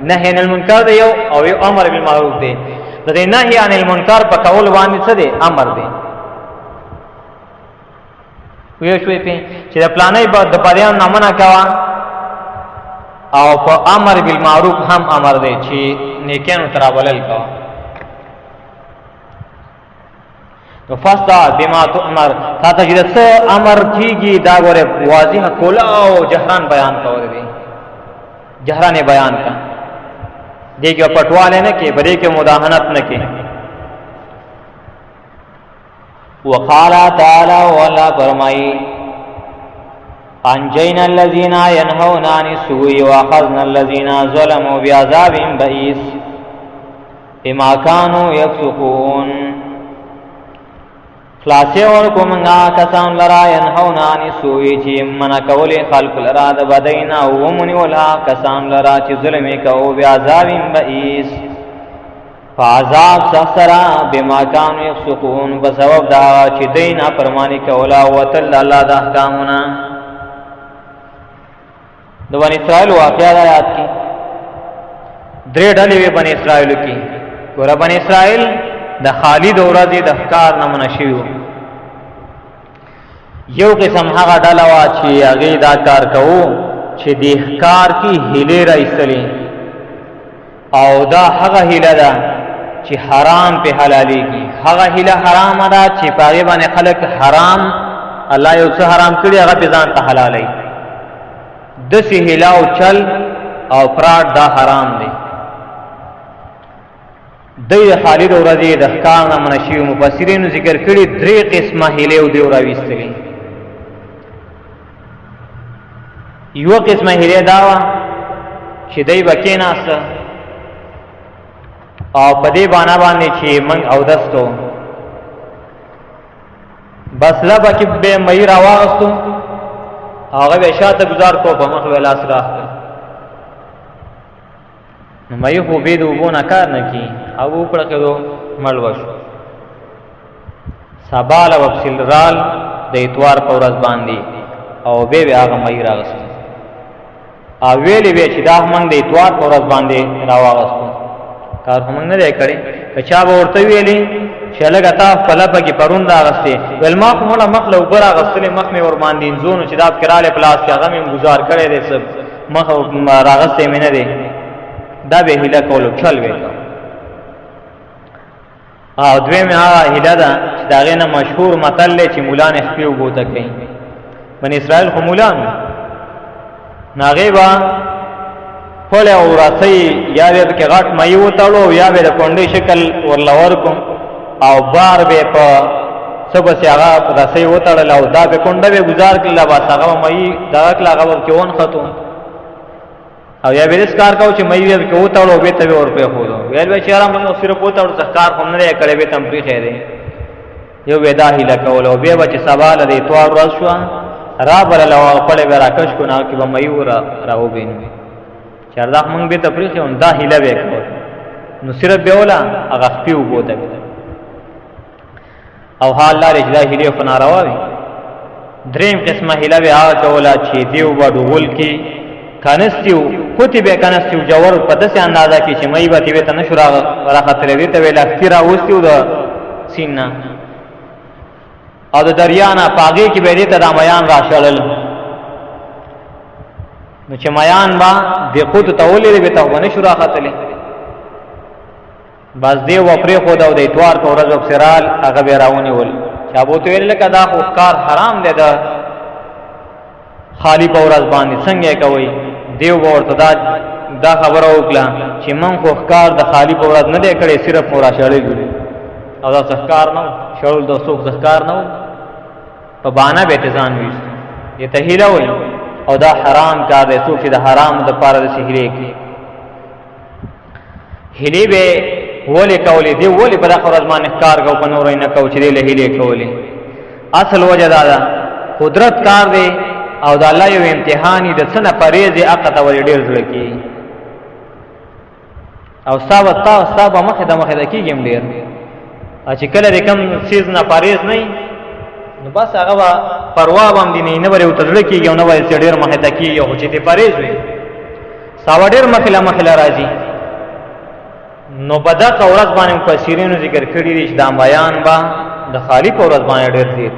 نهی عن المنکر دی یو او یو امر بالمعروف دی. د دې نهی عن المنکر په کول باندې څه دی؟ امر دی. ویو شوی په چې د پلانې په د پریان نه منع کوا او په امر بالمعروف هم امر دی چې نیکانو ترابلل کوا. نو فاستا بما تؤمر تا ته چې څه امر کیږي دا غره واضح کول او جهران بیان کول دی. جهران بیان کا دیکھو پٹوالے نہ کہ بڑے کے مداہنت نہ کہ. وقال تعالی ولا فرمائی انجینا الذین ینهون عن السوء واخذنا الذین ظلموا بعذاب بئیس بما كانوا يفسقون. خلاصے اور کو منگا کسان لرا ینهون عن السوء چې منع کول خلق لرا د بدینا او منی ولا کسان لرا چې ظلم کوي بعذاب بئیس فعذاب سخسرا بما كانوا يفسقون بسبب دا چې دینا فرمانی کولا وتل الله د احکامنا. د بنی اسرائیل واقعات آیات کی درې ډلې وی بنی اسرائیل کی. ګور بنی اسرائیل د خالد اورادی د افکار نه منشیو. یو قسم هغه ډله وا چې هغه دا کار کوو چې د ښکار کی هیله راځلې او دا هغه هیله ده چې حرام په حلاليږي. هغه هیله حرام ده چې پاغي باندې خلک حرام الله یو څه حرام کړی هغه په ځان ته حلالي. د سی هیله او چل او فراډ دا حرام دي. د خالد اورادی د ښکار نه منشي مفسرین ذکر کړي درې قسمه هیله او دی اوراويستلې. یو قسمه هیله دا چې دای بکیناست او په دې باندې چې من او دستو بس لبا کې به مې راوستو هغه به شاته گزار کو په مخ ویلا سره نو مې خو به دوبونه کار نه کی او پړه کېدو مړ وشو. سبال او سلرال د اتوار په ورځ باندې او به هغه مې راغست او ویلې به چې دا موږ د اتوار په ورځ باندې راوغستو کار هم نه دی کړی. کچا به ورته ویلې چې لګا تا په لبه کې پروند راغستې ول ما خو مولا مخ له وبر راغستلې مخ مې ور باندې زونو چې دا کراله پلاس کې هغه مې گزار کړی دی سب مخ راغستې مې نه دی. دا به هله کولو چل وې او دوی مې هغه هله ده چې دا غنه مشهور متل چې مولان خپل وګوته کوي. بنی اسرائیل خو مولان ناغیبا پل او راسی یا به کې غټ مې وتاړو یا به د کونډې شکل ورلور کوم او بار به په سبا سي هغه راسی وتاړل او دا به کونډه به گزار کړل با هغه مې دا کلا هغه کې ون خطو او یا به اس کار کو چې مې به کې وتاړو به ته ور په خو ویل به چیرې موږ صرف وتاړو ځکار هم نه کړې به تم پری خیره یو ودا هله کول او به چې سوال دې توار راز شو را بل لو پړې به راکش کو نه کې به مې راو بینو چردا موږ به تفریح اون دا هله وکړو نو صرف به ولا هغه خپل وګوته او حال لري چې دا هله فنا راوي. دریم قسمه هله به هغه کولا چې دیو وډول کې کنستیو کتبه کنستیو جوور په داسې اندازه کې چې مې به ته نشو را خطرې دي ته ویل اختیرا وستیو د سینا او د دریانا پاګې کې به دې ته د میان راشړل نو چې میان با د قوت تولې به ته ونه شو را خطلې بس دی و پرې خو دا د اتوار په ورځ وبسرال هغه به راونی ول چې ابو ته ویل کدا خو کار حرام دی دا خالی په ورځ باندې څنګه کوي دیو ورته دا خبره وکړه چې مونږ خو کار د خالی په ورځ نه دی کړی صرف مورا شړې او دا څخکار نه شړل د څوک څخکار نه په باندې به تزان ویست یہ تهیله وي او دا حرام کار دی څوک چې د حرام د پاره د سهیله کې هلی به ولې کولې دی ولې په دغه ورځ باندې کار کو په نور نه کو چې له هلی کولې اصل وجه دا ده قدرت کار دی او د الله یو امتحاني د څنګه پریز عقد ول ډیر زړه کی او صاحب مخه د مخه د کیږم ډیر چې کله رقم سیز نه پریز نه نو بس هغه پروا باندې نه وره وتړل کیږي او نه وایي چې ډیر مخه د کیږي او چې ته پریز وي ساوه ډېر مخله راځي. نو بدا ورځ باندې مفسرینو ذکر کړی دی چې دا بیان با د خالی په ورځ باندې ډېر دی.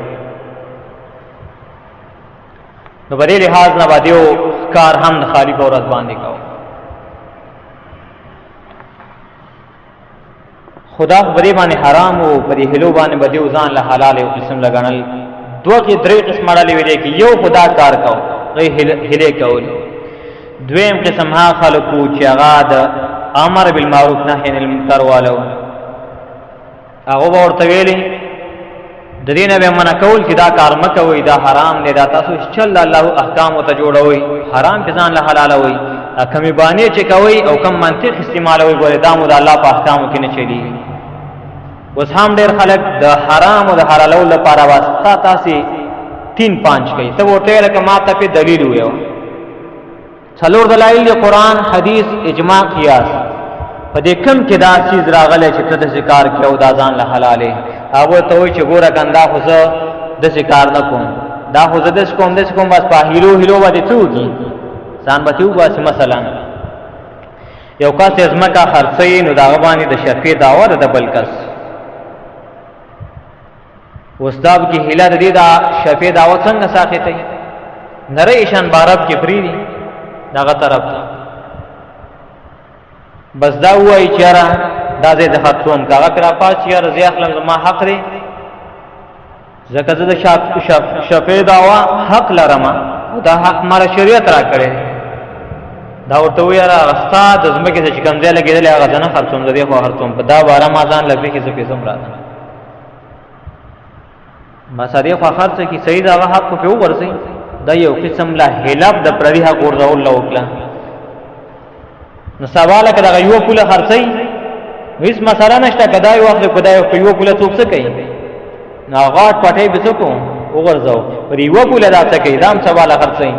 نو په دې لحاظ نه باندې کار هم د خالی په ورځ باندې کوو. خدا په دې باندې حرام او په دې هلو باندې بدی ځان له حلال او قسم لګنل. دوه کې درې قسم اړه لوي کې یو خدا کار کو غي هله کول. دویم قسم ها خلقو چې هغه د امر بالمعروف نهي عن المنکر والو هغه ورته ویلي د دې نه به منع کول چې دا کار مکوئ، دا حرام دی، دا تاسو چل الله احکام ته جوړوي، حرام کې ځان له حلالوي، کمی باندې چې کوي او کم منطق استعمالوي ګوره دا مو د الله په احکامو کې نه چلی. اوس هم ډېر خلک د حرام او د حلالو لپاره واسطه تاسو 3-5 کوي. ته ورته لکه ما ته په دلیل ویو څلور دلایل قرآن، حدیث، اجماع، قیاس. په دې کم کې دا چیز راغلی چې ته د ذکر کړو دا ځان له حلاله هغه ته وي چې ګوره کندا خو زه د ذکر نه کوم، دا خو زه د کوم بس په هیلو باندې څوږي ځان بچو. بس مثلا یو کس ازمکه خرڅي نو دا باندې د شفیع داور د بل کس استاد کی هیله د دې دا شفیع داوت څنګه ساخته نره ایشان بارب کې فریدي داغه طرف بس دا وای چیرې دا زه د خاطوم کاغه کرا پات یا رضی اخلم ما حق لري زکه زه د شفیع داوا حق لرم او دا حق مر شریعت را کړی دا ورته ویرا استاد زمکه چې کوم ځای لګیدل هغه ځنه خرڅوم د دې خو خرڅوم په دا بارا ما ځان لږه کې څه پیسې راځي ما سړي خو خرڅ کی صحیح دا حق په وګرځي دا یو قسم لا هلاب د پردي حق ورزول له وکړه. نو سواله کړه یو پوله خرڅي هیڅ مسله نشته کدا یو وخت کدا یو پوله څوک څه کوي نو غاټ پټي به څوک وګرځاو پر یو پوله دا څه کوي دام سواله خرڅي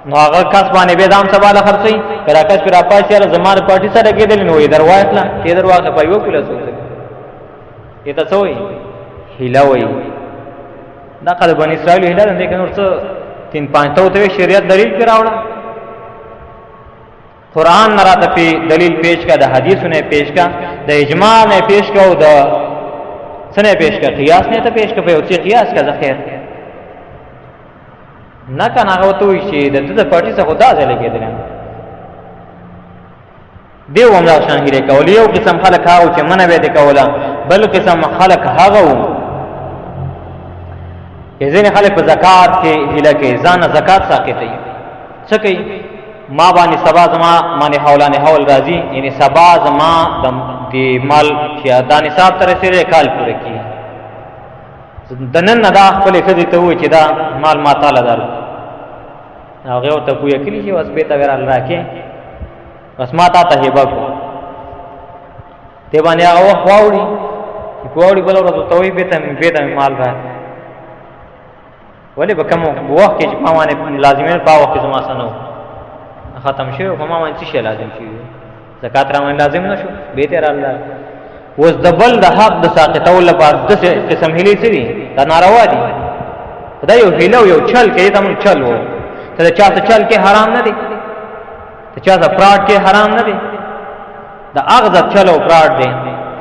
نو هغه کس باندې به دام سواله خرڅي کړه کس پر اپاچې زمار پارټي سره کېدل نو دروازه ته دروازه په یو پوله څوک کوي ته څه وایي هیلوي دا قد بنی اسرائیل هیله ده کنه ورڅ 3-5 ته شریعت دلیل پر راوړه قرآن نراته په دلیل پیش کا د حدیثونه پیش کا د اجماع نه پیش کا او د سنه پیش کا قیاس نه ته پیش کا په او چې قیاس کا ذخیر نه کنه هغه ته وي چې د پارټي څخه خدا ځل کېدل دی وملا شان هیله کول یو قسم خلک هاو چې منه به د کولا بل قسم خلک هاغو ځینې خلک په زکات کې هیله کوي ځان زکات ساقطي څه کوي ما باندې سبا زما باندې حولانه حول راځي یعنی سبا زما د مال چې دا نصاب تر سره کال پوره کی دنن دا خپل خدي ته وي چې دا مال ما تعالی در هغه ته کوی کلی چې واس به تا ورال راکې بس ما ته هبه کو ته باندې هغه خواوړي بل ورځ ته وي به ته مال را ولی به کوم وخت کې ما باندې لازمي په وخت کې زما سنو ختم شي او ما باندې څه لازم شي زکات را باندې لازم نشو به تیر الله اوس د بل د حق د ساقطول لپاره د قسم هلي سړي دا ناروا دي خدای یو هلو یو چل کې ته مون چل وو ته چا ته چل کې حرام نه دي ته چا ته فراډ کې حرام نه دي دا اغذ چلو فراډ دي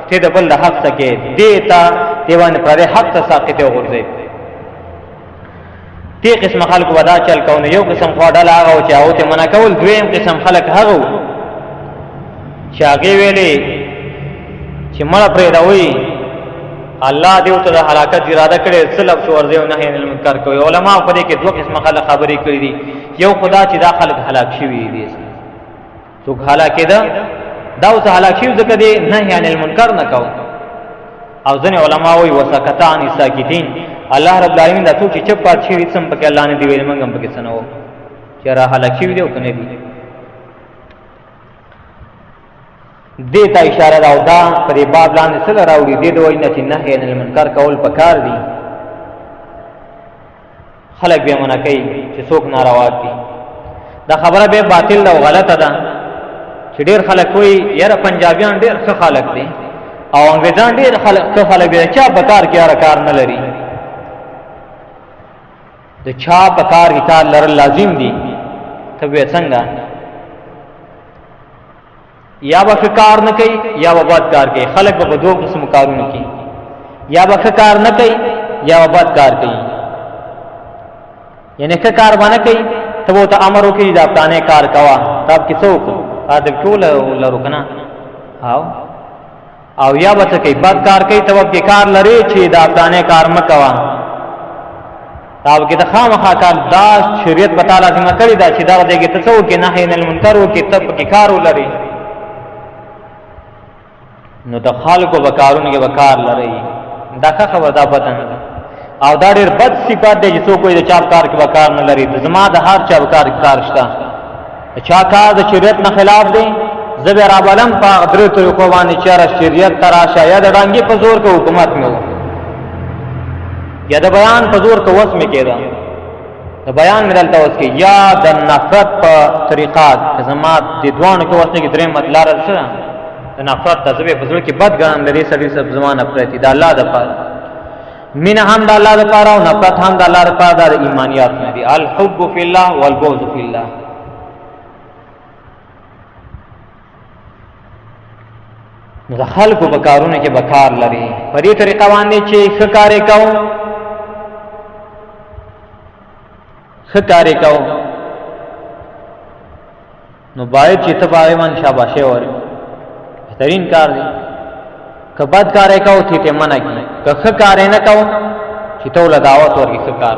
ته د بل د حق څخه دیتا دیوان پر حق ته ساقطه ورځي تی قسم خلق ودا چل کونه یو قسم خواډل هغه چې او ته منع کول دویم قسم خلق هغه چې هغه ویلي چې مړه پرې دا وی الله دې ته د هلاکت اراده کړي سلب شو ورځي نه هین المنکر کوي علما په دې کې دوه قسم خلق خبرې کړې دي یو خدا چې دا خلق هلاک شوی دي څوک هلاک دا اوس هلاک شوی ځکه دې نه هین المنکر نه کو او ځنه علما وی وسکتان ساکتین الله رب العالمین دا څوک چې چپ پات شي سم پکې الله نه دی ویل موږ هم پکې سنو چې را هلاک شي دی او کنه دی دیتا اشاره راو دا پر باب لاندې سره راوړي دې دوی نه چې نهي عن المنکر کول پکار دي خلک به منع کوي چې څوک ناروا دي دا خبره به باطل او غلطه ده چې ډېر خلک وایي یاره پنجابیان ډېر ښه خلک دي او انګریزان ډېر ښه خلک دي چا پکار کې هر کار نه لري د چا پکار کې کار لرل لازم دي ته به څنګه یا به کار نه کوي یا به بد کار کوي. خلک به دوه قسم کارونه کوي، یا به کار نه کوي یا به بد کار کوي. یعنی که کار باندې کوي ته وو ته امر وکړي دا پلانې کار کوا، تاب کې څوک ادب ټول لرو کنه. او یا به ته کوي بد کار کوي ته به کار لري چې دا پلانې کار مکوا. تاب کې د خامخا کار دا شریعت په تعالی ذمہ کړی دا چې دا دغه ته څوک نه هین المنکر وکړي تب کې کار ولري. نو د خلکو بکارونه کې بکار لري دا ښه خبر دا پته نه. او دا ډېر بد صفات دی چې څوک د چا کار کې بکار نه لري. زما د هر چا کار شته، چا کار د شریعت نه خلاف دی زبر ابلم په درې طریقو باندې چاره شریعت تراشه یا د ډانګي په زور کې حکومت مې یا د بیان په زور کې وس مې کېده د بیان مې دلته وس کې یا د نفرت په طریقات زما د دوانو کې وس کې درې مطلب سره د نفرت د زبې په زور کې بد ګرام لري سړي سب زمانه پرتی د الله د پاره مینه هم د الله لپاره او نفرت هم د الله لپاره د ایمانیات نه دي. الحب فی الله والبغض فی الله. نو د خلکو په کارونه کې بکار لري په دې طریقه باندې چې ښه کار کوو نو باید چې ته باید من شاباشه ور بهترین کار دی. که بد کار کوو ته منع کی، که ښه کار نه کوو چې ته ول دعوت ورکړې ښه کار.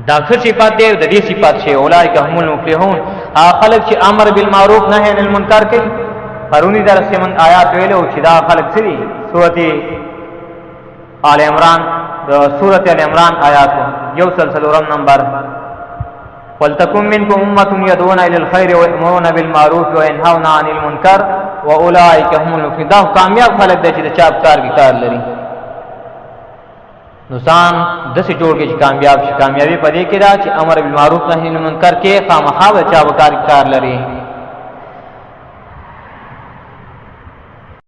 دا ښه صفات دی د دې صفات شی اولئک هم المفلحون. خلک چې امر بالمعروف نهی عن المنکر کوي. پرونی درس کې من آیات ویلو چې دا خلک سری سورته آل عمران د سورته آل عمران آیات یو سلسلورم نمبر ولتکن منکم امة يدعون الى الخير ويأمرون بالمعروف وينهون عن المنکر واولئک هم المفلحون. دا کامیاب خلک دي چې د چا کار کې کار لري. نوسان د څه جوړ کې چې کامیاب شي. کامیابی پدې کې دا چې امر بالمعروف نهی عن المنکر کې خامخا د چا کار لري.